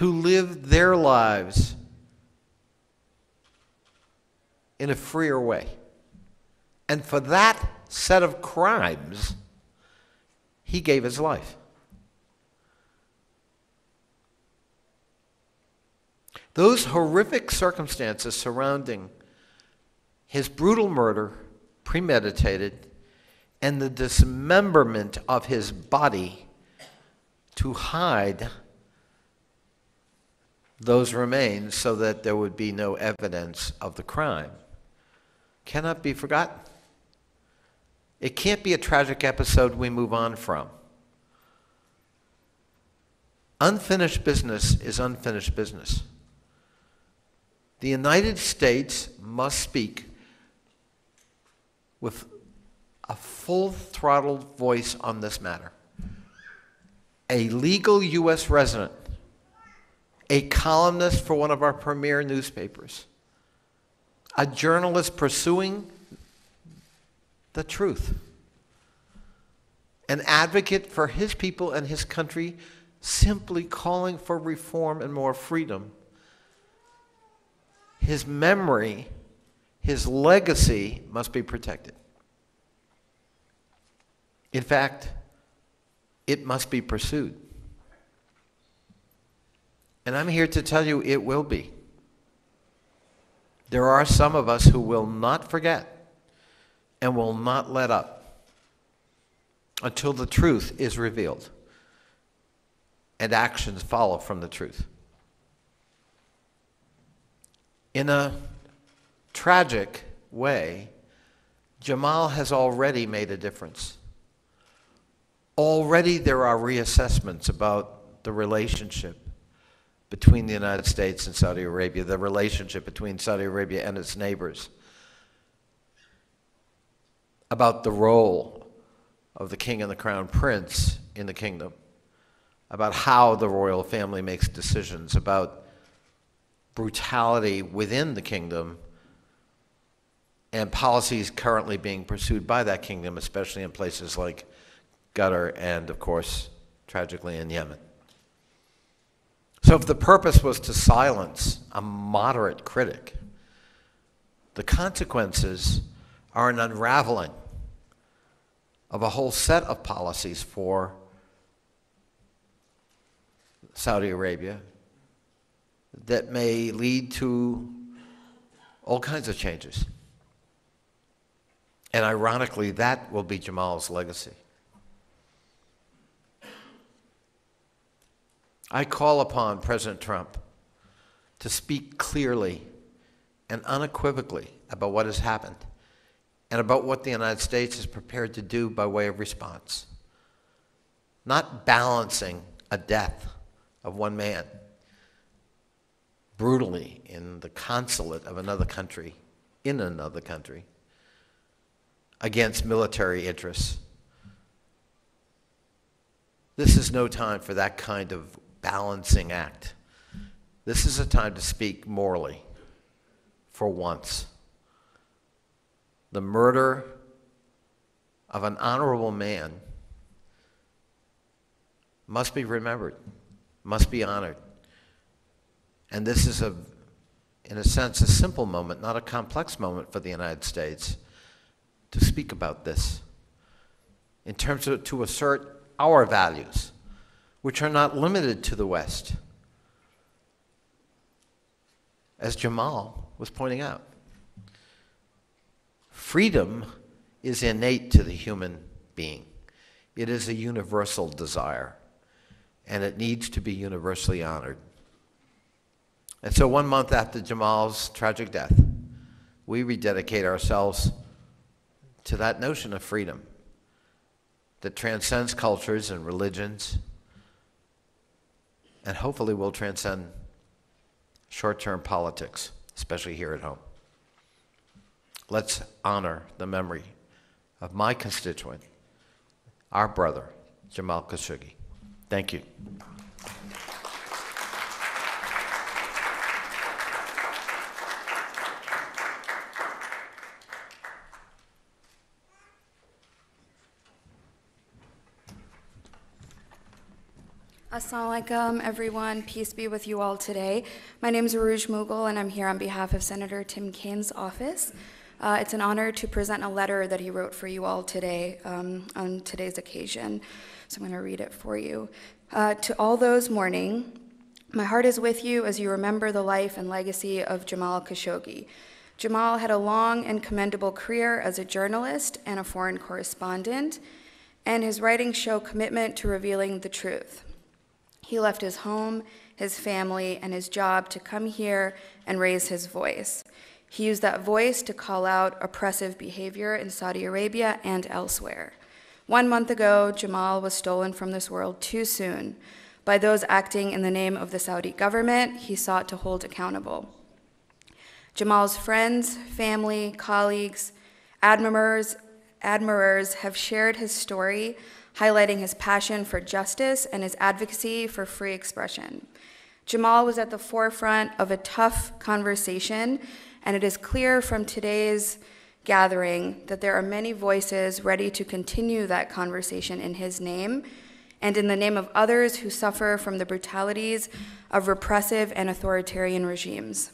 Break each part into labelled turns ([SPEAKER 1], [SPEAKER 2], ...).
[SPEAKER 1] to live their lives in a freer way. And for that set of crimes, he gave his life. Those horrific circumstances surrounding his brutal murder, premeditated, and the dismemberment of his body to hide those remains so that there would be no evidence of the crime, cannot be forgotten. It can't be a tragic episode we move on from. Unfinished business is unfinished business. The United States must speak with a full-throttled voice on this matter. A legal U.S. resident, a columnist for one of our premier newspapers, a journalist pursuing the truth, an advocate for his people and his country, simply calling for reform and more freedom. His memory, his legacy must be protected. In fact, it must be pursued. And I'm here to tell you it will be. There are some of us who will not forget and will not let up until the truth is revealed and actions follow from the truth. In a tragic way, Jamal has already made a difference. Already there are reassessments about the relationship between the United States and Saudi Arabia, the relationship between Saudi Arabia and its neighbors, about the role of the king and the crown prince in the kingdom, about how the royal family makes decisions, about brutality within the kingdom and policies currently being pursued by that kingdom, especially in places like Qatar and, of course, tragically in Yemen. So if the purpose was to silence a moderate critic, the consequences are an unraveling of a whole set of policies for Saudi Arabia that may lead to all kinds of changes. And ironically, that will be Jamal's legacy. I call upon President Trump to speak clearly and unequivocally about what has happened and about what the United States is prepared to do by way of response. Not balancing a death of one man brutally in the consulate of another country, in another country, against military interests. This is no time for that kind of balancing act. This is a time to speak morally, for once. The murder of an honorable man must be remembered, must be honored. And this is, in a sense, a simple moment, not a complex moment for the United States to speak about this in terms of to assert our values, which are not limited to the West, as Jamal was pointing out. Freedom is innate to the human being. It is a universal desire, and it needs to be universally honored. And so 1 month after Jamal's tragic death, we rededicate ourselves to that notion of freedom that transcends cultures and religions, and hopefully will transcend short-term politics, especially here at home. Let's honor the memory of my constituent, our brother, Jamal Khashoggi. Thank you.
[SPEAKER 2] Assalamu alaikum, everyone. Peace be with you all today. My name is Aruj Mughal, and I'm here on behalf of Senator Tim Kaine's office. It's an honor to present a letter that he wrote for you all today on today's occasion. So I'm going to read it for you. To all those mourning, my heart is with you as you remember the life and legacy of Jamal Khashoggi. Jamal had a long and commendable career as a journalist and a foreign correspondent, and his writings show commitment to revealing the truth. He left his home, his family, and his job to come here and raise his voice. He used that voice to call out oppressive behavior in Saudi Arabia and elsewhere. 1 month ago, Jamal was stolen from this world too soon by those acting in the name of the Saudi government he sought to hold accountable. Jamal's friends, family, colleagues, admirers have shared his story, highlighting his passion for justice and his advocacy for free expression. Jamal was at the forefront of a tough conversation, and it is clear from today's gathering that there are many voices ready to continue that conversation in his name and in the name of others who suffer from the brutalities of repressive and authoritarian regimes.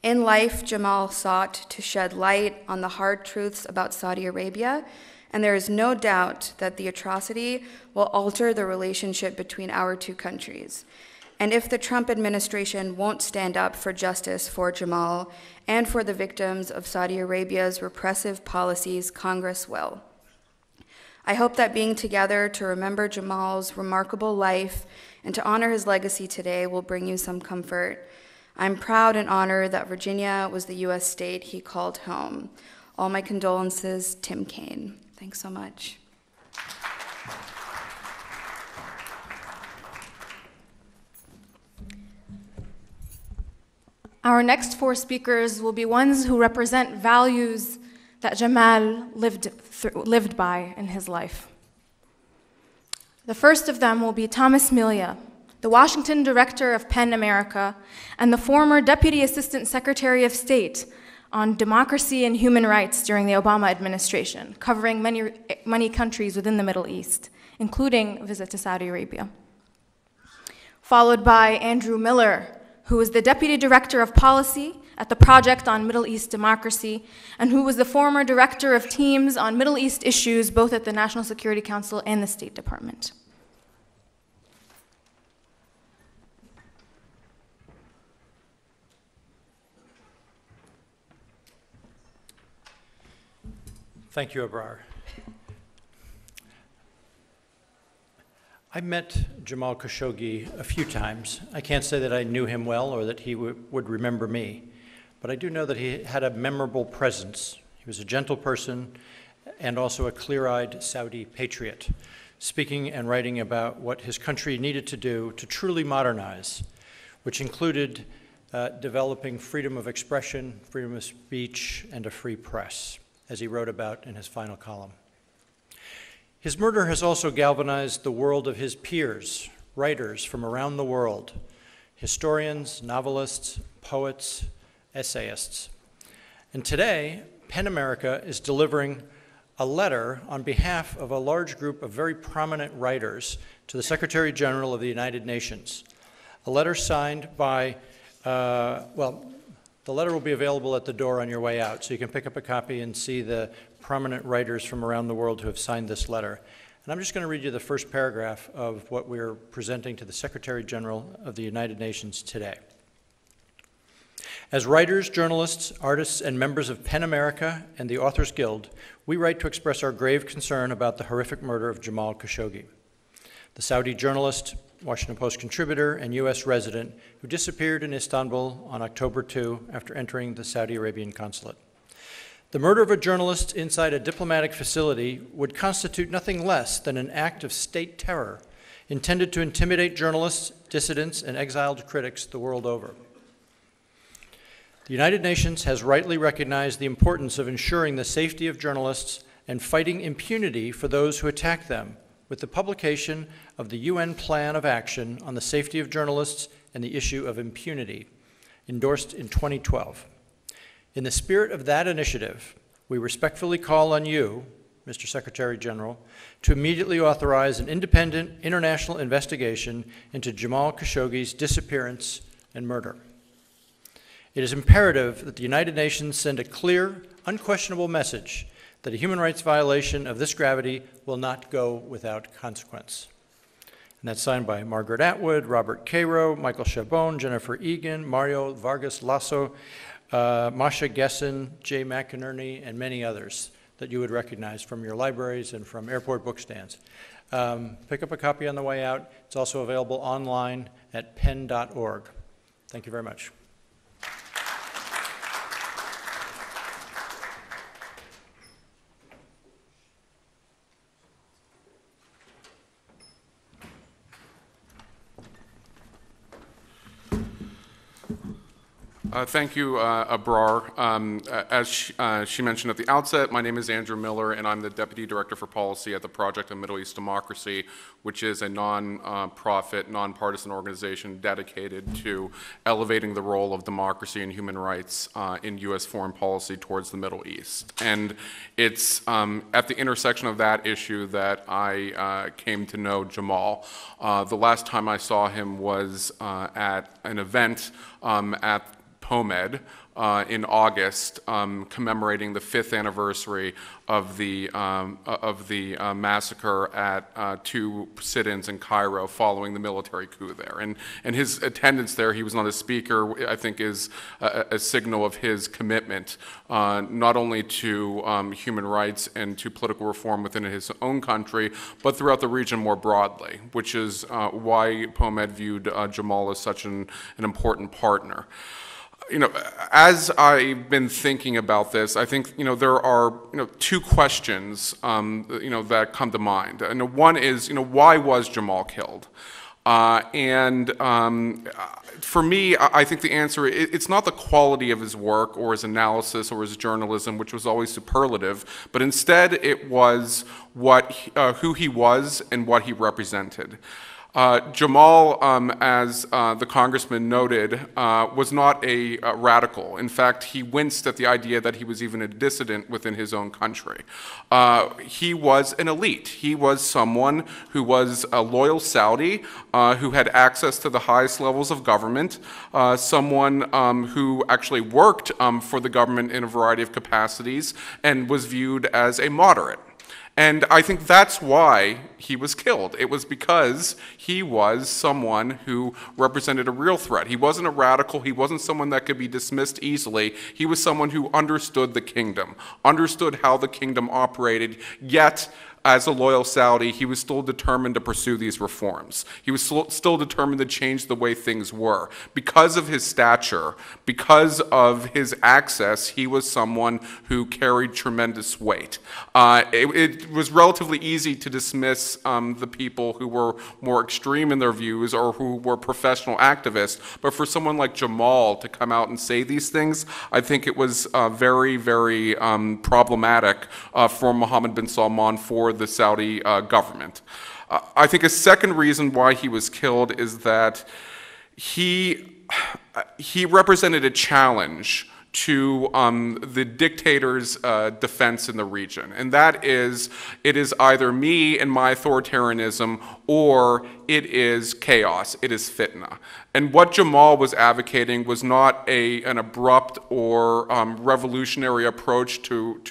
[SPEAKER 2] In life, Jamal sought to shed light on the hard truths about Saudi Arabia, and there is no doubt that the atrocity will alter the relationship between our two countries. And if the Trump administration won't stand up for justice for Jamal and for the victims of Saudi Arabia's repressive policies, Congress will. I hope that being together to remember Jamal's remarkable life and to honor his legacy today will bring you some comfort. I'm proud and honored that Virginia was the U.S. state he called home. All my condolences, Tim Kaine. Thanks so much.
[SPEAKER 3] Our next 4 speakers will be ones who represent values that Jamal lived by in his life. The first of them will be Thomas Melia, the Washington Director of PEN America and the former Deputy Assistant Secretary of State on democracy and human rights during the Obama administration, covering many countries within the Middle East, including a visit to Saudi Arabia. Followed by Andrew Miller, who is the Deputy Director of Policy at the Project on Middle East Democracy, and who was the former Director of Teams on Middle East issues both at the National Security Council and the State Department.
[SPEAKER 4] Thank you, Abrar. I met Jamal Khashoggi a few times. I can't say that I knew him well or that he would remember me, but I do know that he had a memorable presence. He was a gentle person and also a clear-eyed Saudi patriot, speaking and writing about what his country needed to do to truly modernize, which included developing freedom of expression, freedom of speech, and a free press, as he wrote about in his final column. His murder has also galvanized the world of his peers, writers from around the world, historians, novelists, poets, essayists. And today, PEN America is delivering a letter on behalf of a large group of very prominent writers to the Secretary General of the United Nations. A letter signed by, the letter will be available at the door on your way out, so you can pick up a copy and see the prominent writers from around the world who have signed this letter. And I'm just going to read you the first paragraph of what we're presenting to the Secretary General of the United Nations today. As writers, journalists, artists, and members of PEN America and the Authors Guild, we write to express our grave concern about the horrific murder of Jamal Khashoggi, the Saudi journalist, Washington Post contributor, and U.S. resident who disappeared in Istanbul on October 2 after entering the Saudi Arabian consulate. The murder of a journalist inside a diplomatic facility would constitute nothing less than an act of state terror intended to intimidate journalists, dissidents, and exiled critics the world over. The United Nations has rightly recognized the importance of ensuring the safety of journalists and fighting impunity for those who attack them, with the publication of the UN Plan of Action on the Safety of Journalists and the Issue of Impunity, endorsed in 2012. In the spirit of that initiative, we respectfully call on you, Mr. Secretary General, to immediately authorize an independent international investigation into Jamal Khashoggi's disappearance and murder. It is imperative that the United Nations send a clear, unquestionable message that a human rights violation of this gravity will not go without consequence. And that's signed by Margaret Atwood, Robert Cairo, Michael Chabon, Jennifer Egan, Mario Vargas Lasso, Masha Gessen, Jay McInerney, and many others that you would recognize from your libraries and from airport book stands. Pick up a copy on the way out. It's also available online at pen.org. Thank you very much.
[SPEAKER 5] Thank you, Abrar. As she mentioned at the outset, my name is Andrew Miller, and I'm the Deputy Director for Policy at the Project on Middle East Democracy, which is a non-profit, nonpartisan organization dedicated to elevating the role of democracy and human rights in U.S. foreign policy towards the Middle East. And it's at the intersection of that issue that I came to know Jamal. The last time I saw him was at an event at POMED in August, commemorating the 5th anniversary of the massacre at 2 sit-ins in Cairo following the military coup there. And his attendance there, he was not a speaker, I think is a signal of his commitment, not only to human rights and to political reform within his own country, but throughout the region more broadly, which is why POMED viewed Jamal as such an important partner. You know, as I've been thinking about this, I think, there are, 2 questions, that come to mind. And one is, why was Jamal killed? For me, I think the answer, it's not the quality of his work or his analysis or his journalism, which was always superlative, but instead it was who he was and what he represented. Jamal, as the congressman noted, was not a radical. In fact, he winced at the idea that he was even a dissident within his own country. He was an elite. He was someone who was a loyal Saudi, who had access to the highest levels of government, someone who actually worked for the government in a variety of capacities and was viewed as a moderate. And I think that's why he was killed. It was because he was someone who represented a real threat. He wasn't a radical. He wasn't someone that could be dismissed easily. He was someone who understood the kingdom, understood how the kingdom operated, yet as a loyal Saudi, he was still determined to pursue these reforms. He was still determined to change the way things were. Because of his stature, because of his access, he was someone who carried tremendous weight. It was relatively easy to dismiss the people who were more extreme in their views or who were professional activists, but for someone like Jamal to come out and say these things, I think it was very, very problematic for Mohammed bin Salman, for the Saudi government. I think a second reason why he was killed is that he represented a challenge to the dictator's defense in the region. And that is, it is either me and my authoritarianism, or it is chaos, it is fitna. And what Jamal was advocating was not an abrupt or revolutionary approach to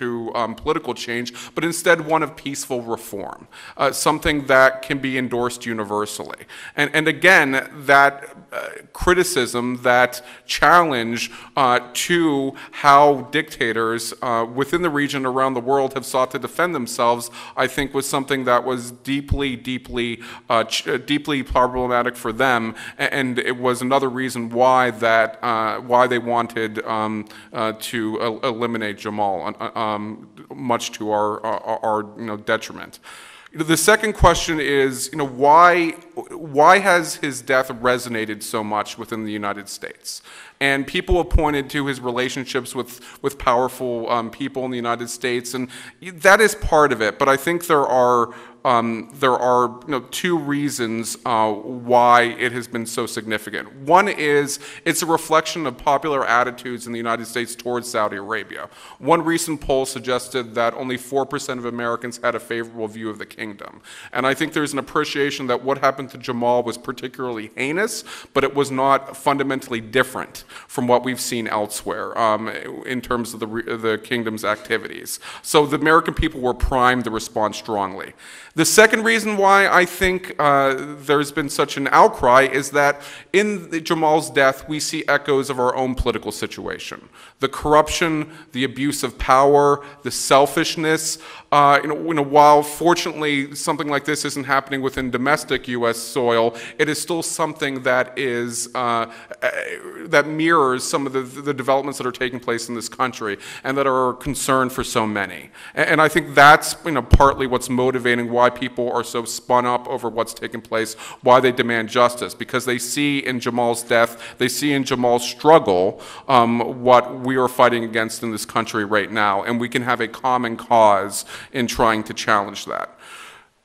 [SPEAKER 5] political change, but instead one of peaceful reform, something that can be endorsed universally. And again, that criticism, that challenge to how dictators within the region around the world have sought to defend themselves, I think was something that was deeply, deeply problematic for them, and it was another reason why why they wanted to eliminate Jamal, much to our detriment. The second question is, why why has his death resonated so much within the United States? And people have pointed to his relationships with powerful people in the United States, and that is part of it. But I think there are two reasons why it has been so significant. One is it's a reflection of popular attitudes in the United States towards Saudi Arabia. One recent poll suggested that only 4% of Americans had a favorable view of the kingdom. And I think there's an appreciation that what happened to Jamal was particularly heinous, but it was not fundamentally different from what we've seen elsewhere in terms of the kingdom's activities. So the American people were primed to respond strongly. The second reason why I think there's been such an outcry is that in Jamal's death, we see echoes of our own political situation. The corruption, the abuse of power, the selfishness. While fortunately something like this isn't happening within domestic U.S. soil, it is still something that is that mirrors some of the developments that are taking place in this country and that are a concern for so many. And I think that's partly what's motivating why people are so spun up over what's taking place, why they demand justice, because they see in Jamal's death, they see in Jamal's struggle what we are fighting against in this country right now, and we can have a common cause in trying to challenge that.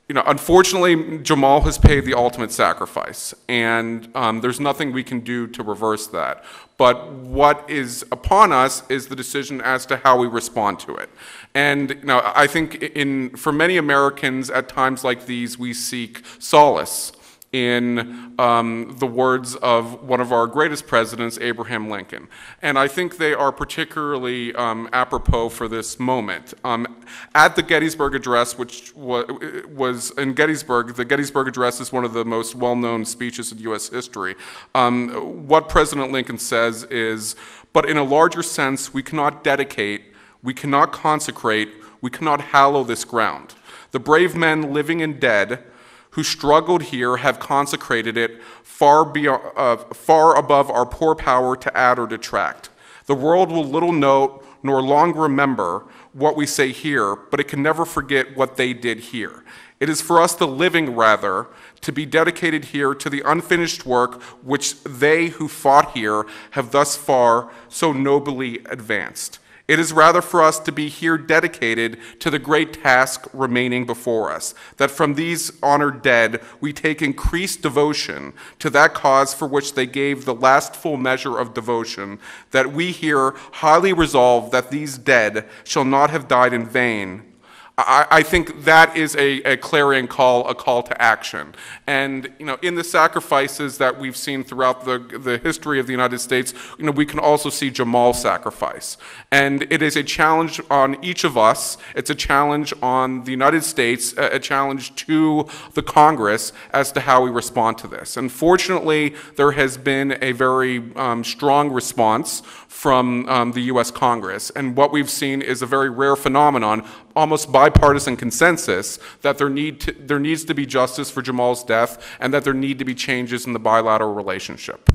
[SPEAKER 5] Unfortunately, Jamal has paid the ultimate sacrifice, and there's nothing we can do to reverse that. But what is upon us is the decision as to how we respond to it. And I think for many Americans, at times like these, we seek solace in the words of one of our greatest presidents, Abraham Lincoln. And I think they are particularly apropos for this moment. At the Gettysburg Address, which was in Gettysburg, the Gettysburg Address is one of the most well-known speeches in U.S. history. What President Lincoln says is, "But in a larger sense, we cannot dedicate, we cannot consecrate, we cannot hallow this ground. The brave men living and dead who struggled here have consecrated it far above our poor power to add or detract. The world will little note nor long remember what we say here, but it can never forget what they did here. It is for us, the living, rather, to be dedicated here to the unfinished work which they who fought here have thus far so nobly advanced. It is rather for us to be here dedicated to the great task remaining before us, that from these honored dead we take increased devotion to that cause for which they gave the last full measure of devotion, that we here highly resolve that these dead shall not have died in vain." I think that is a clarion call, a call to action. And in the sacrifices that we've seen throughout the history of the United States, we can also see Jamal's sacrifice. And it is a challenge on each of us. It's a challenge on the United States, a challenge to the Congress as to how we respond to this. And fortunately, there has been a very strong response from the U.S. Congress. And what we've seen is a very rare phenomenon, almost bipartisan consensus, that there needs to be justice for Jamal's death and that there need to be changes in the bilateral relationship.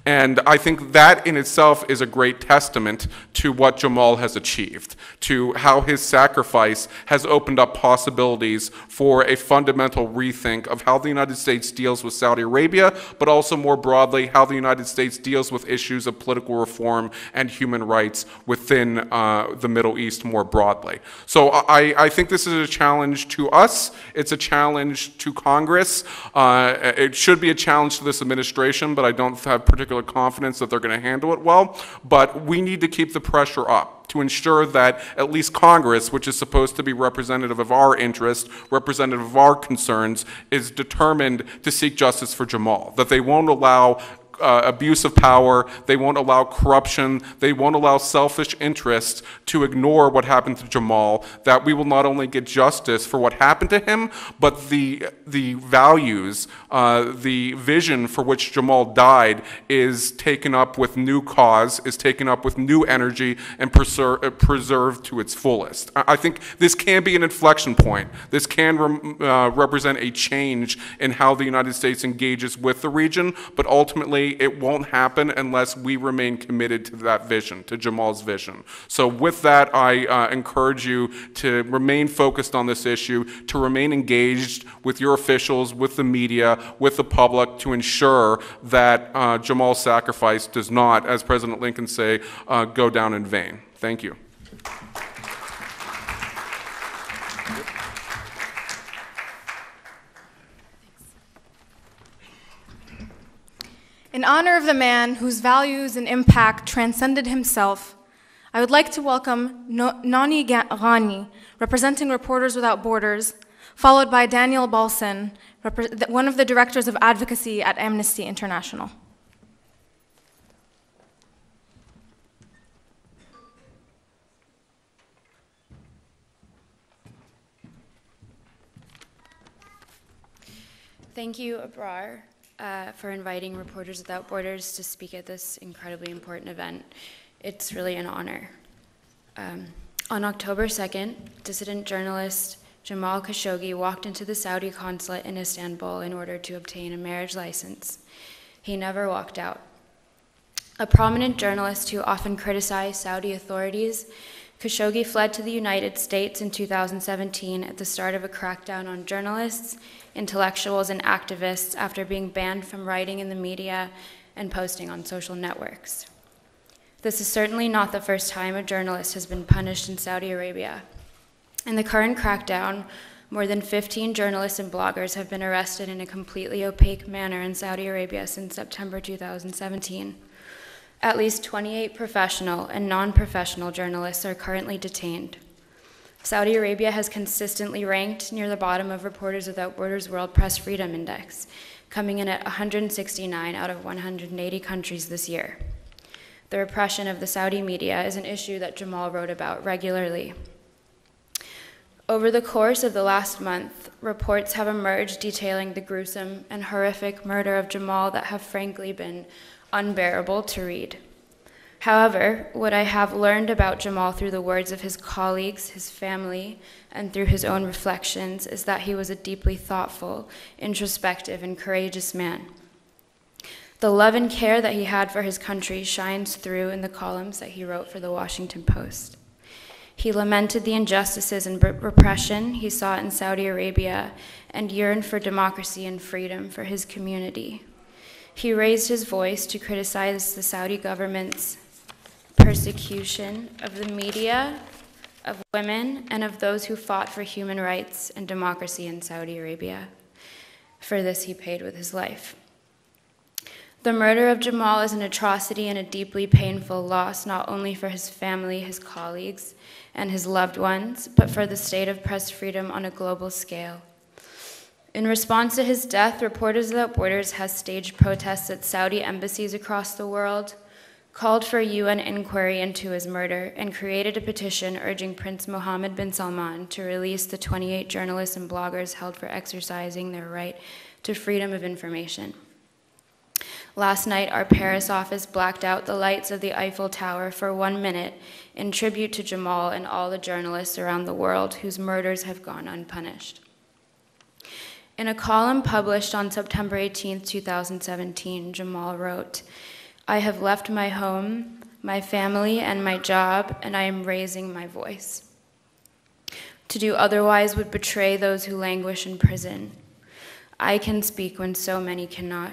[SPEAKER 5] And I think that in itself is a great testament to what Jamal has achieved, to how his sacrifice has opened up possibilities for a fundamental rethink of how the United States deals with Saudi Arabia, but also more broadly, how the United States deals with issues of political reform and human rights within the Middle East more broadly. So I think this is a challenge to us. It's a challenge to Congress. It should be a challenge to this administration, but I don't have particular confidence that they're going to handle it well. But we need to keep the pressure up to ensure that at least Congress, which is supposed to be representative of our interests, representative of our concerns, is determined to seek justice for Jamal, that they won't allow abuse of power, they won't allow corruption, they won't allow selfish interests to ignore what happened to Jamal, that we will not only get justice for what happened to him, but the values, the vision for which Jamal died is taken up with new cause, is taken up with new energy, and preserved to its fullest. I think this can be an inflection point. This can represent a change in how the United States engages with the region, but ultimately ultimately it won't happen unless we remain committed to that vision, to Jamal's vision. So with that, I encourage you to remain focused on this issue, to remain engaged with your officials, with the media, with the public, to ensure that Jamal's sacrifice does not, as President Lincoln say, go down in vain. Thank you.
[SPEAKER 3] In honor of the man whose values and impact transcended himself, I would like to welcome Nani Ghani, representing Reporters Without Borders, followed by Daniel Balson, one of the directors of Advocacy at Amnesty International.
[SPEAKER 2] Thank you, Abrar, for inviting Reporters Without Borders to speak at this incredibly important event. It's really an honor. On October 2nd, dissident journalist Jamal Khashoggi walked into the Saudi Consulate in Istanbul in order to obtain a marriage license. He never walked out. A prominent journalist who often criticized Saudi authorities, Khashoggi fled to the United States in 2017 at the start of a crackdown on journalists, intellectuals, and activists after being banned from writing in the media and posting on social networks. This is certainly not the first time a journalist has been punished in Saudi Arabia. In the current crackdown, more than 15 journalists and bloggers have been arrested in a completely opaque manner in Saudi Arabia since September 2017. At least 28 professional and non-professional journalists are currently detained. Saudi Arabia has consistently ranked near the bottom of Reporters Without Borders' World Press Freedom Index, coming in at 169 out of 180 countries this year. The repression of the Saudi media is an issue that Jamal wrote about regularly. Over the course of the last month, reports have emerged detailing the gruesome and horrific murder of Jamal that have frankly been unbearable to read. However, what I have learned about Jamal through the words of his colleagues, his family, and through his own reflections is that he was a deeply thoughtful, introspective, and courageous man. The love and care that he had for his country shines through in the columns that he wrote for the Washington Post. He lamented the injustices and repression he saw in Saudi Arabia and yearned for democracy and freedom for his community. He raised his voice to criticize the Saudi government's persecution of the media, of women, and of those who fought for human rights and democracy in Saudi Arabia. For this, he paid with his life. The murder of Jamal is an atrocity and a deeply painful loss, not only for his family, his colleagues, and his loved ones, but for the state of press freedom on a global scale. In response to his death, Reporters Without Borders has staged protests at Saudi embassies across the world, called for a UN inquiry into his murder, and created a petition urging Prince Mohammed bin Salman to release the 28 journalists and bloggers held for exercising their right to freedom of information. Last night, our Paris office blacked out the lights of the Eiffel Tower for 1 minute in tribute to Jamal and all the journalists around the world whose murders have gone unpunished. In a column published on September 18, 2017, Jamal wrote, "I have left my home, my family, and my job, and I am raising my voice. To do otherwise would betray those who languish in prison. I can speak when so many cannot.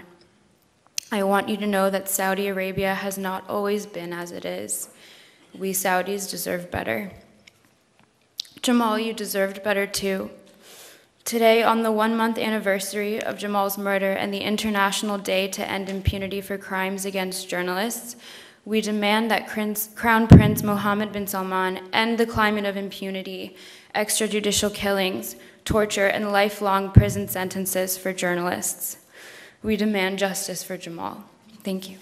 [SPEAKER 2] I want you to know that Saudi Arabia has not always been as it is. We Saudis deserve better." Jamal, you deserved better too. Today, on the 1-month anniversary of Jamal's murder and the International Day to End Impunity for Crimes Against Journalists, we demand that Crown Prince Mohammed bin Salman end the climate of impunity, extrajudicial killings, torture, and lifelong prison sentences for journalists. We demand justice for Jamal. Thank you.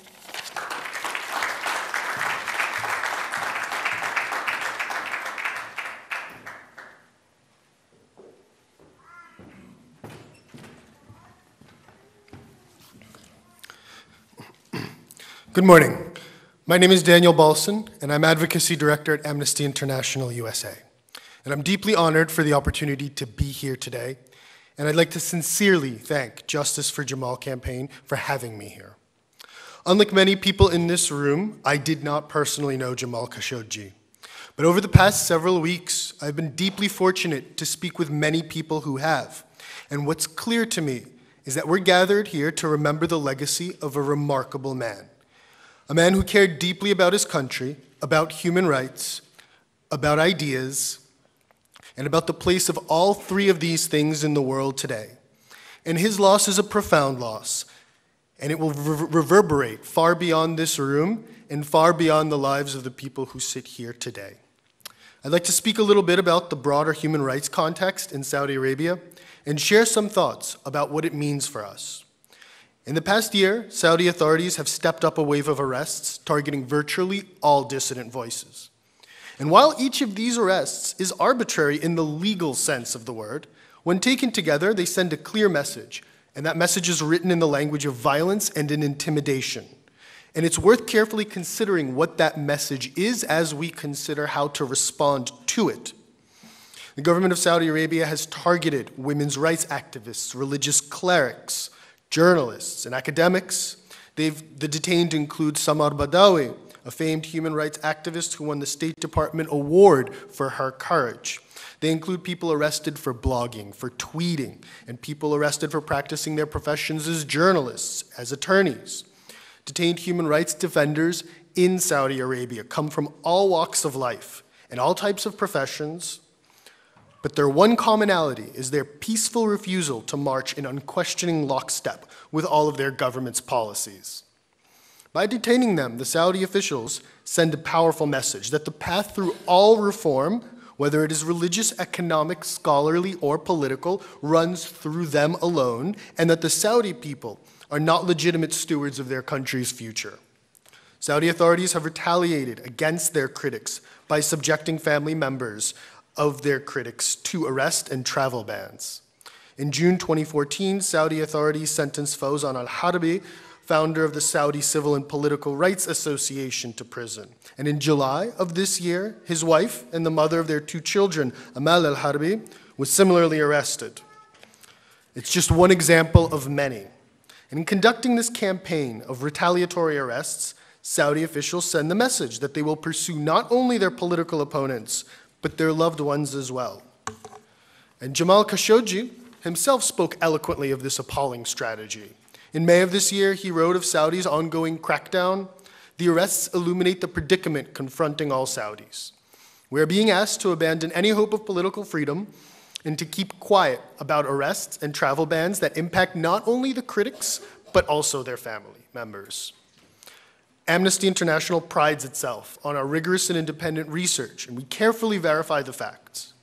[SPEAKER 6] Good morning. My name is Daniel Balson, and I'm Advocacy Director at Amnesty International USA. And I'm deeply honored for the opportunity to be here today, and I'd like to sincerely thank Justice for Jamal campaign for having me here. Unlike many people in this room, I did not personally know Jamal Khashoggi. But over the past several weeks, I've been deeply fortunate to speak with many people who have. And what's clear to me is that we're gathered here to remember the legacy of a remarkable man. A man who cared deeply about his country, about human rights, about ideas, and about the place of all three of these things in the world today. And his loss is a profound loss, and it will reverberate far beyond this room and far beyond the lives of the people who sit here today. I'd like to speak a little bit about the broader human rights context in Saudi Arabia and share some thoughts about what it means for us. In the past year, Saudi authorities have stepped up a wave of arrests targeting virtually all dissident voices. And while each of these arrests is arbitrary in the legal sense of the word, when taken together, they send a clear message, and that message is written in the language of violence and in intimidation. And it's worth carefully considering what that message is as we consider how to respond to it. The government of Saudi Arabia has targeted women's rights activists, religious clerics, journalists, and academics. The detained include Samar Badawi, a famed human rights activist who won the State Department Award for her courage. They include people arrested for blogging, for tweeting, and people arrested for practicing their professions as journalists, as attorneys. Detained human rights defenders in Saudi Arabia come from all walks of life and all types of professions, but their one commonality is their peaceful refusal to march in unquestioning lockstep with all of their government's policies. By detaining them, the Saudi officials send a powerful message that the path through all reform, whether it is religious, economic, scholarly, or political, runs through them alone, and that the Saudi people are not legitimate stewards of their country's future. Saudi authorities have retaliated against their critics by subjecting family members of their critics to arrest and travel bans. In June 2014, Saudi authorities sentenced Fawzan al-Harbi, founder of the Saudi Civil and Political Rights Association, to prison. And in July of this year, his wife and the mother of their two children, Amal al-Harbi, was similarly arrested. It's just one example of many. And in conducting this campaign of retaliatory arrests, Saudi officials send the message that they will pursue not only their political opponents, but their loved ones as well. And Jamal Khashoggi himself spoke eloquently of this appalling strategy. In May of this year, he wrote of Saudi's ongoing crackdown, "The arrests illuminate the predicament confronting all Saudis. We are being asked to abandon any hope of political freedom and to keep quiet about arrests and travel bans that impact not only the critics, but also their family members." Amnesty International prides itself on our rigorous and independent research, and we carefully verify the facts.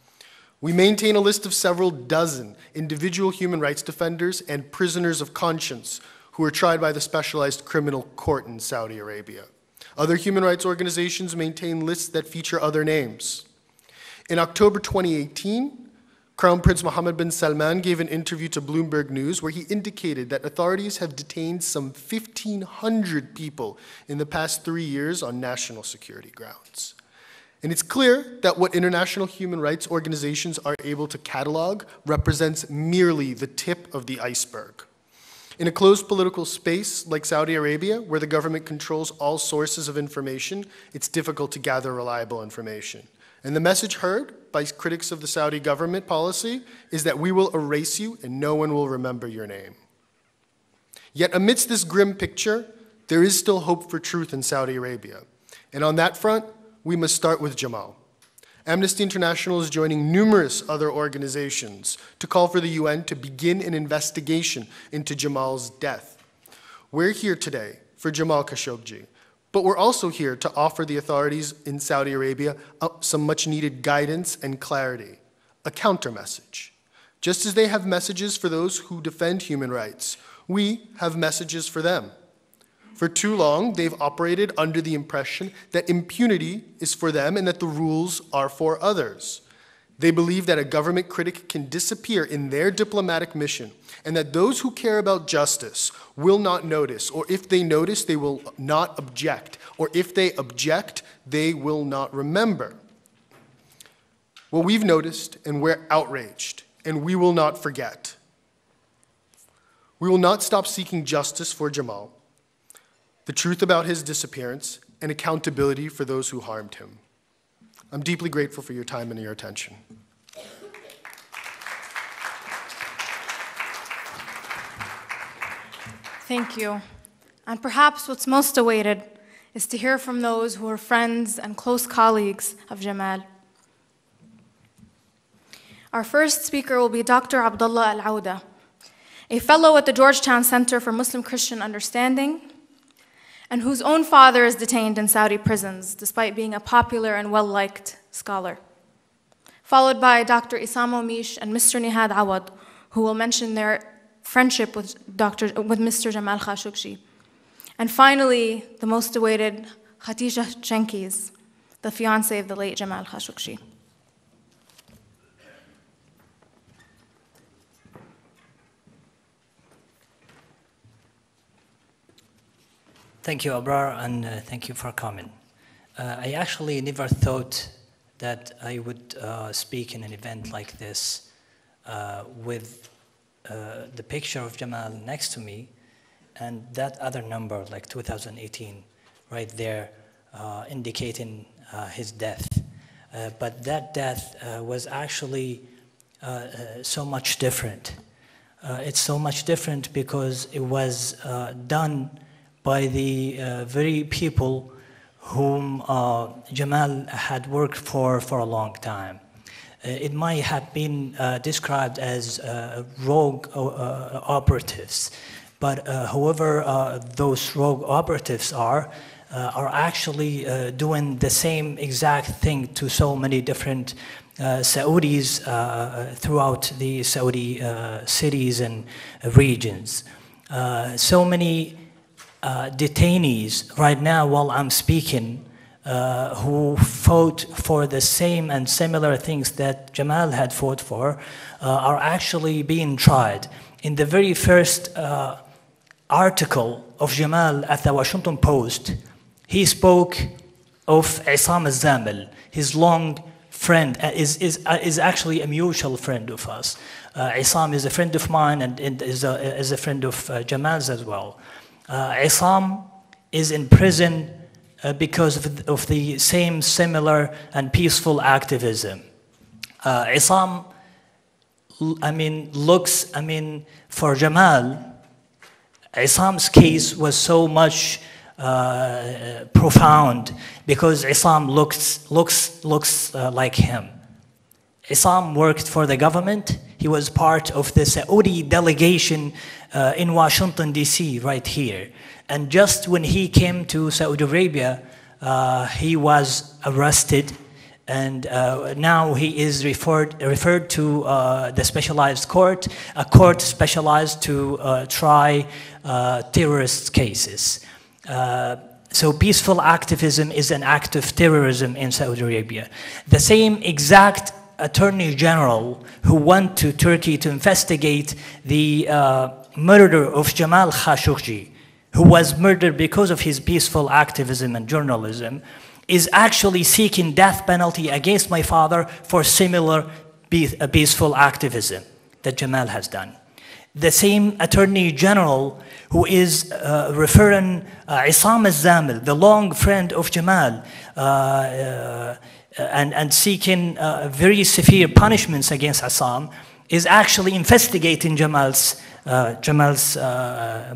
[SPEAKER 6] We maintain a list of several dozen individual human rights defenders and prisoners of conscience who are tried by the Specialized Criminal Court in Saudi Arabia. Other human rights organizations maintain lists that feature other names. In October 2018, Crown Prince Mohammed bin Salman gave an interview to Bloomberg News where he indicated that authorities have detained some 1,500 people in the past 3 years on national security grounds. And it's clear that what international human rights organizations are able to catalog represents merely the tip of the iceberg. In a closed political space like Saudi Arabia, where the government controls all sources of information, it's difficult to gather reliable information. And the message heard by critics of the Saudi government policy is that we will erase you and no one will remember your name. Yet amidst this grim picture, there is still hope for truth in Saudi Arabia. And on that front, we must start with Jamal. Amnesty International is joining numerous other organizations to call for the UN to begin an investigation into Jamal's death. We're here today for Jamal Khashoggi, but we're also here to offer the authorities in Saudi Arabia some much-needed guidance and clarity, a counter-message. Just as they have messages for those who defend human rights, we have messages for them. For too long, they've operated under the impression that impunity is for them and that the rules are for others. They believe that a government critic can disappear in their diplomatic mission and that those who care about justice will not notice, or if they notice, they will not object, or if they object, they will not remember. Well, we've noticed and we're outraged, and we will not forget. We will not stop seeking justice for Jamal. the truth about his disappearance, and accountability for those who harmed him. I'm deeply grateful for your time and your attention.
[SPEAKER 3] Thank you. And perhaps what's most awaited is to hear from those who are friends and close colleagues of Jamal. Our first speaker will be Dr. Abdullah Al-Auda, a fellow at the Georgetown Center for Muslim-Christian Understanding, and whose own father is detained in Saudi prisons, despite being a popular and well-liked scholar. Followed by Dr. Issam Omish and Mr. Nihad Awad, who will mention their friendship with Mr. Jamal Khashoggi. And finally, the most awaited, Khatija Cengiz, the fiancée of the late Jamal Khashoggi.
[SPEAKER 7] Thank you, Abrar, and thank you for coming. I actually never thought that I would speak in an event like this with the picture of Jamal next to me and that other number, like 2018, right there, indicating his death. But that death was actually so much different. It's so much different because it was done by the very people whom Jamal had worked for a long time. It might have been described as rogue operatives, but whoever those rogue operatives are actually doing the same exact thing to so many different Saudis throughout the Saudi cities and regions. So many detainees right now while I'm speaking who fought for the same and similar things that Jamal had fought for are actually being tried. In the very first article of Jamal at the Washington Post, he spoke of Issam al-Zamil, his long friend, is actually a mutual friend of us. Issam is a friend of mine and is a friend of Jamal's as well. Issam is in prison because of the same similar and peaceful activism. Issam, for Jamal, Issam's case was so much profound because Issam looks like him. Issam worked for the government. He was part of the Saudi delegation in Washington, D.C., right here. And just when he came to Saudi Arabia, he was arrested, and now he is referred to the specialized court, a court specialized to try terrorist cases. So peaceful activism is an act of terrorism in Saudi Arabia. The same exact Attorney General who went to Turkey to investigate the murder of Jamal Khashoggi, who was murdered because of his peaceful activism and journalism, is actually seeking death penalty against my father for similar peaceful activism that Jamal has done. The same Attorney General who is referring Issam al-Zamil, the long friend of Jamal, and seeking very severe punishments against Issam, is actually investigating Jamal's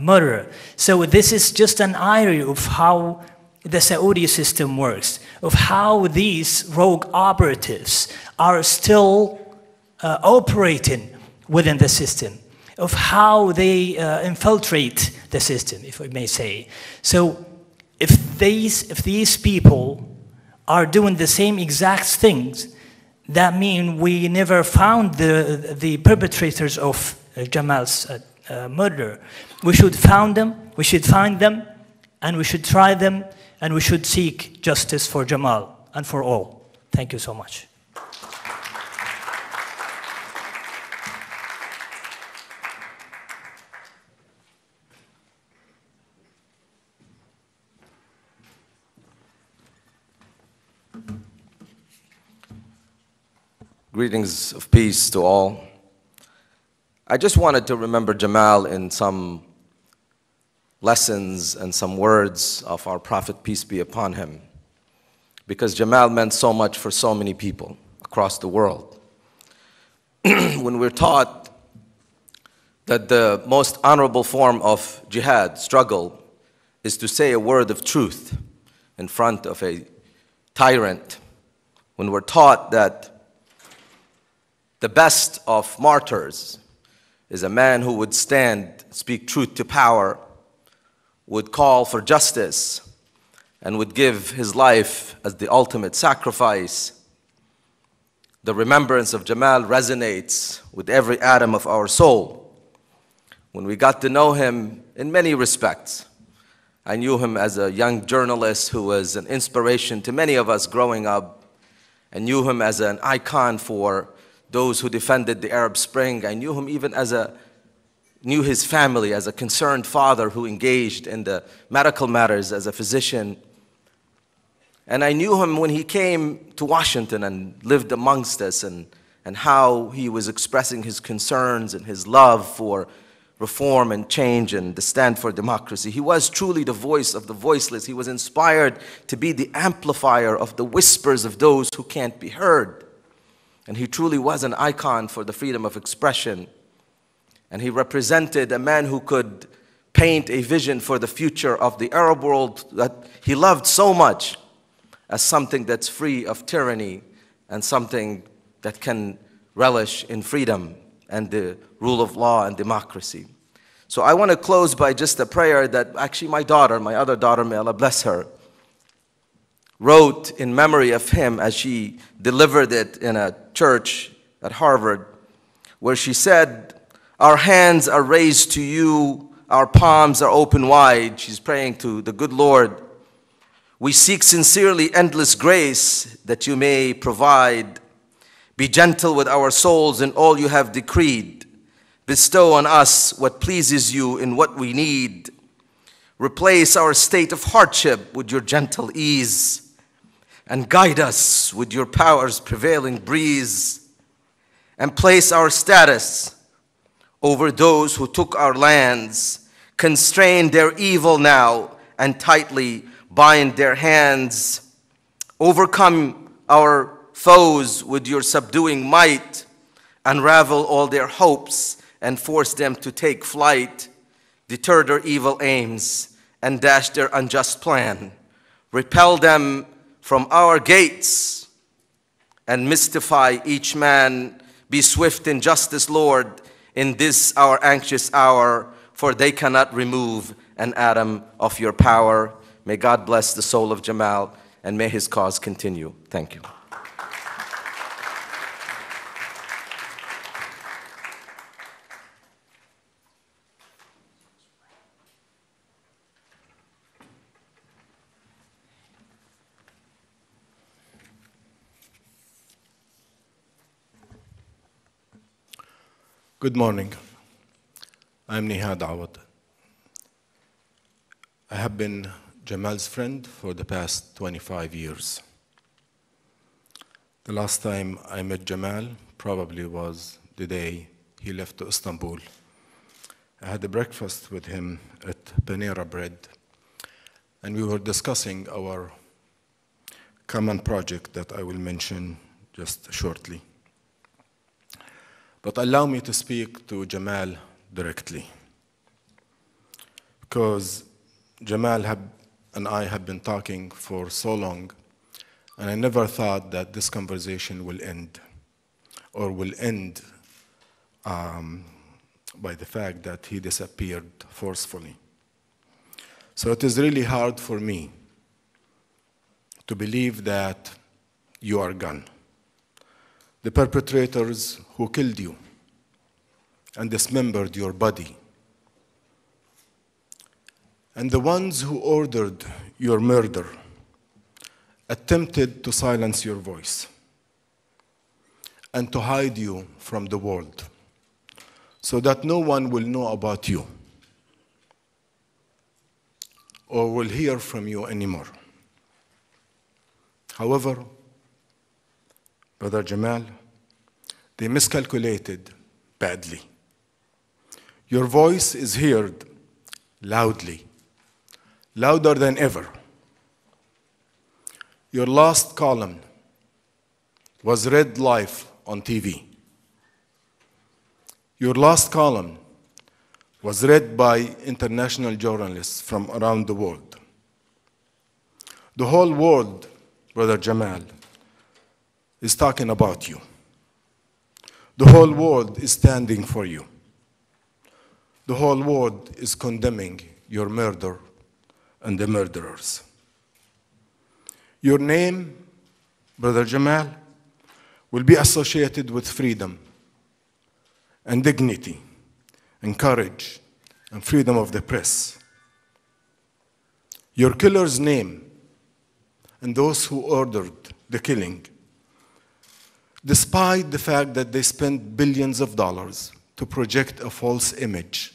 [SPEAKER 7] murder. So this is just an irony of how the Saudi system works, of how these rogue operatives are still operating within the system, of how they infiltrate the system, if I may say. So if these people are doing the same exact things, that means we never found the perpetrators of Jamal's murder. We should find them, and we should try them, and we should seek justice for Jamal and for all. Thank you so much.
[SPEAKER 8] Greetings of peace to all. I just wanted to remember Jamal in some lessons and some words of our Prophet, peace be upon him, because Jamal meant so much for so many people across the world. When we're taught that the most honorable form of jihad, struggle, is to say a word of truth in front of a tyrant, when we're taught that the best of martyrs is a man who would stand, speak truth to power, would call for justice, and would give his life as the ultimate sacrifice, the remembrance of Jamal resonates with every atom of our soul. When we got to know him in many respects, I knew him as a young journalist who was an inspiration to many of us growing up. I knew him as an icon for those who defended the Arab Spring. I knew him even knew his family as a concerned father who engaged in the medical matters as a physician. And I knew him when he came to Washington and lived amongst us, and how he was expressing his concerns and his love for reform and change and the stand for democracy. He was truly the voice of the voiceless. He was inspired to be the amplifier of the whispers of those who can't be heard. And he truly was an icon for the freedom of expression. And he represented a man who could paint a vision for the future of the Arab world that he loved so much as something that's free of tyranny and something that can relish in freedom and the rule of law and democracy. So I want to close by just a prayer that actually my other daughter, may Allah bless her, wrote in memory of him as she delivered it in a church at Harvard, where she said, "Our hands are raised to you, our palms are open wide." She's praying to the good Lord. "We seek sincerely endless grace that you may provide. Be gentle with our souls in all you have decreed. Bestow on us what pleases you in what we need. Replace our state of hardship with your gentle ease, and guide us with your power's prevailing breeze. And place our status over those who took our lands. Constrain their evil now and tightly bind their hands. Overcome our foes with your subduing might. Unravel all their hopes and force them to take flight. Deter their evil aims and dash their unjust plan. Repel them from our gates and mystify each man. Be swift in justice, Lord, in this our anxious hour, for they cannot remove an atom of your power." May God bless the soul of Jamal, and may his cause continue. Thank you.
[SPEAKER 9] Good morning. I'm Nihad Awad. I have been Jamal's friend for the past 25 years. The last time I met Jamal probably was the day he left to Istanbul. I had a breakfast with him at Panera Bread, and we were discussing our common project that I will mention just shortly. But allow me to speak to Jamal directly, because Jamal and I have been talking for so long, and I never thought that this conversation will end, or will end by the fact that he disappeared forcefully. So it is really hard for me to believe that you are gone. The perpetrators who killed you and dismembered your body, and the ones who ordered your murder, attempted to silence your voice and to hide you from the world so that no one will know about you or will hear from you anymore. However, Brother Jamal, they miscalculated badly. Your voice is heard loudly louder than ever. Your last column was read live on TV. Your last column was read by international journalists from around the world. The whole world, Brother Jamal, is talking about you. The whole world is standing for you. The whole world is condemning your murder and the murderers. Your name, Brother Jamal, will be associated with freedom and dignity and courage and freedom of the press. Your killer's name and those who ordered the killing, despite the fact that they spent billions of dollars to project a false image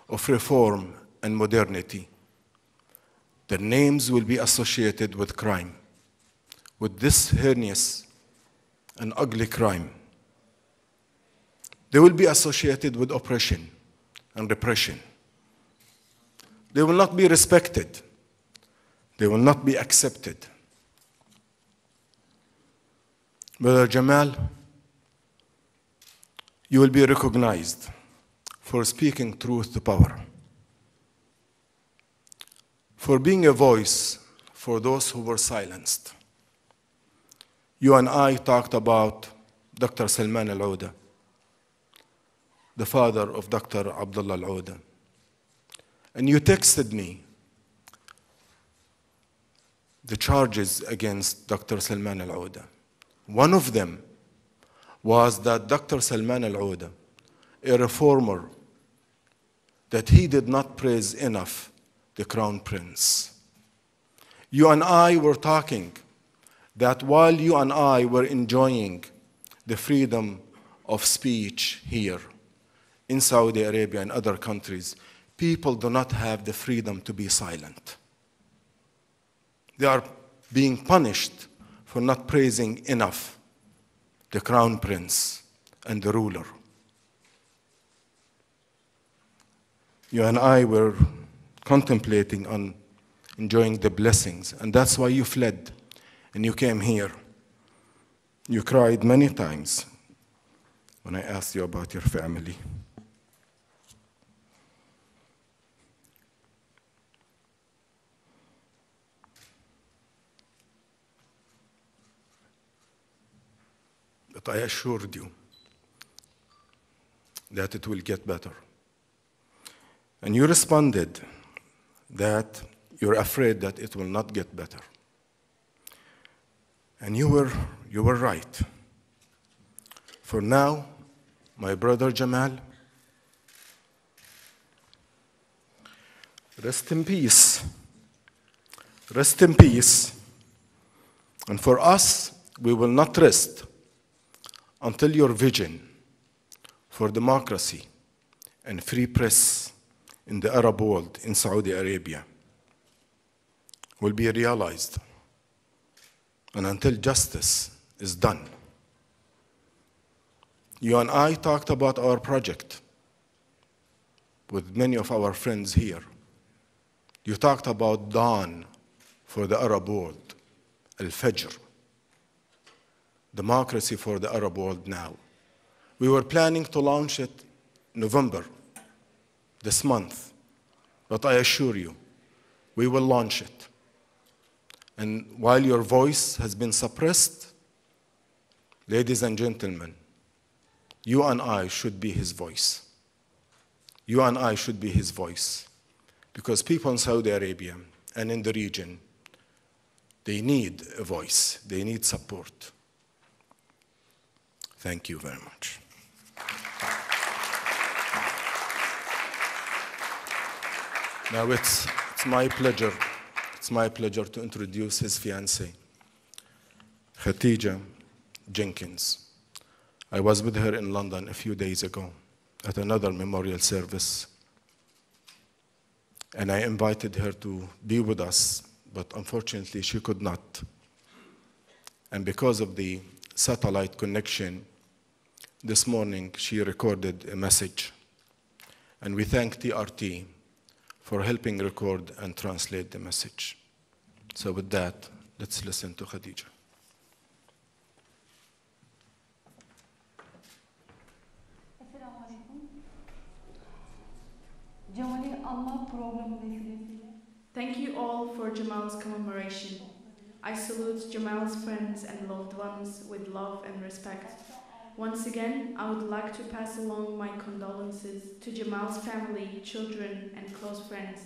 [SPEAKER 9] of reform and modernity, their names will be associated with crime, with this heinous and ugly crime. They will be associated with oppression and repression. They will not be respected. They will not be accepted. Brother Jamal, you will be recognized for speaking truth to power, for being a voice for those who were silenced. You and I talked about Dr. Salman al-Ouda, the father of Dr. Abdullah al-Ouda. And you texted me the charges against Dr. Salman al-Ouda. One of them was that Dr. Salman al-Ouda, a reformer, that he did not praise enough the Crown Prince. You and I were talking that while you and I were enjoying the freedom of speech here in Saudi Arabia and other countries, people do not have the freedom to be silent. They are being punished for not praising enough the Crown Prince and the ruler. You and I were contemplating on enjoying the blessings, and that's why you fled and you came here. You cried many times when I asked you about your family. But I assured you that it will get better. And you responded that you're afraid that it will not get better. And you were right. For now, my brother Jamal, rest in peace. Rest in peace. And for us, we will not rest until your vision for democracy and free press in the Arab world, in Saudi Arabia, will be realized, and until justice is done. You and I talked about our project with many of our friends here. You talked about dawn for the Arab world, al-Fajr, democracy for the Arab world now. We were planning to launch it November, this month, but I assure you, we will launch it. And while your voice has been suppressed, ladies and gentlemen, you and I should be his voice. You and I should be his voice. Because people in Saudi Arabia and in the region, they need a voice. They need support. Thank you very much. Now it's my pleasure. It's my pleasure to introduce his fiancée, Khatija Jenkins. I was with her in London a few days ago at another memorial service, and I invited her to be with us, but unfortunately she could not. And because of the satellite connection, this morning she recorded a message, and we thank TRT for helping record and translate the message. So with that, let's listen to Khadija.
[SPEAKER 10] Thank you all for Jamal's commemoration. I salute Jamal's friends and loved ones with love and respect. Once again, I would like to pass along my condolences to Jamal's family, children, and close friends.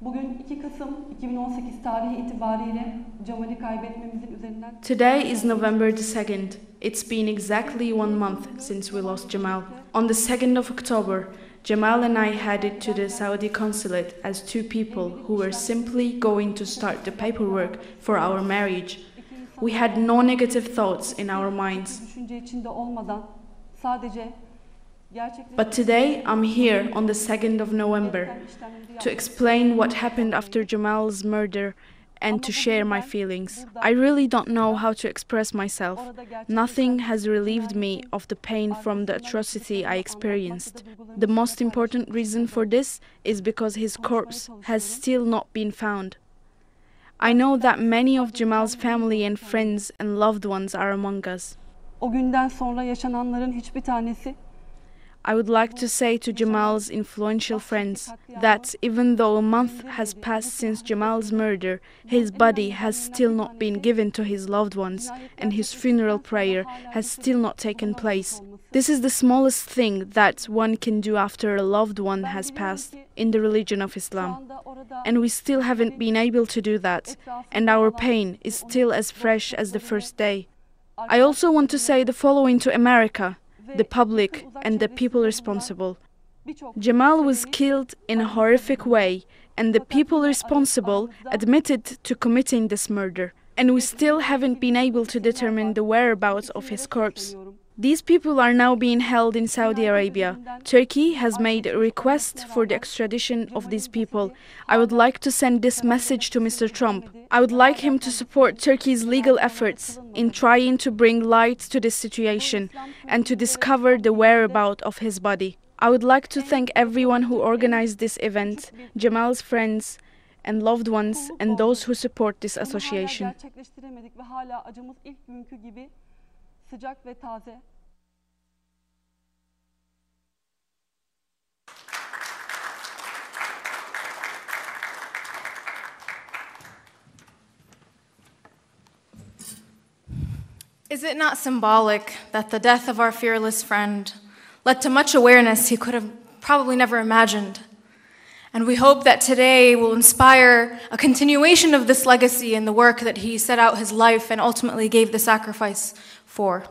[SPEAKER 11] Bugün 2 Kasım 2018 tarihi itibariyle Jamal'i kaybetmemizin üzerinden...
[SPEAKER 10] Today is November the 2nd. It's been exactly 1 month since we lost Jamal. On the 2nd of October, Jamal and I headed to the Saudi Consulate as 2 people who were simply going to start the paperwork for our marriage. We had no negative thoughts in our minds. But today, I'm here on the 2nd of November to explain what happened after Jamal's murder and to share my feelings. I really don't know how to express myself. Nothing has relieved me of the pain from the atrocity I experienced. The most important reason for this is because his corpse has still not been found. I know that many of Jamal's family and friends and loved ones are among us.
[SPEAKER 11] O günden sonra yaşananların hiçbir tanesi
[SPEAKER 10] I would like to say to Jamal's influential friends that even though a month has passed since Jamal's murder, his body has still not been given to his loved ones and his funeral prayer has still not taken place. This is the smallest thing that one can do after a loved one has passed in the religion of Islam. And we still haven't been able to do that, and our pain is still as fresh as the first day. I also want to say the following to America, the public, and the people responsible. Jamal was killed in a horrific way, and the people responsible admitted to committing this murder. And we still haven't been able to determine the whereabouts of his corpse. These people are now being held in Saudi Arabia. Turkey has made a request for the extradition of these people. I would like to send this message to Mr. Trump. I would like him to support Turkey's legal efforts in trying to bring light to this situation and to discover the whereabouts of his body. I would like to thank everyone who organized this event, Jamal's friends and loved ones, and those who support this association.
[SPEAKER 11] Sıcak ve taze.
[SPEAKER 3] Is it not symbolic that the death of our fearless friend led to much awareness he could have probably never imagined? And we hope that today will inspire a continuation of this legacy and the work that he set out his life and ultimately gave the sacrifice for.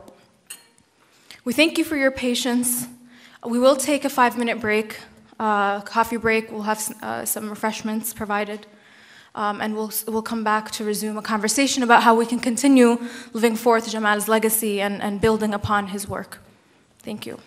[SPEAKER 3] We thank you for your patience. We will take a 5-minute break, coffee break. We'll have some refreshments provided. And we'll come back to resume a conversation about how we can continue living forth Jamal's legacy and building upon his work. Thank you.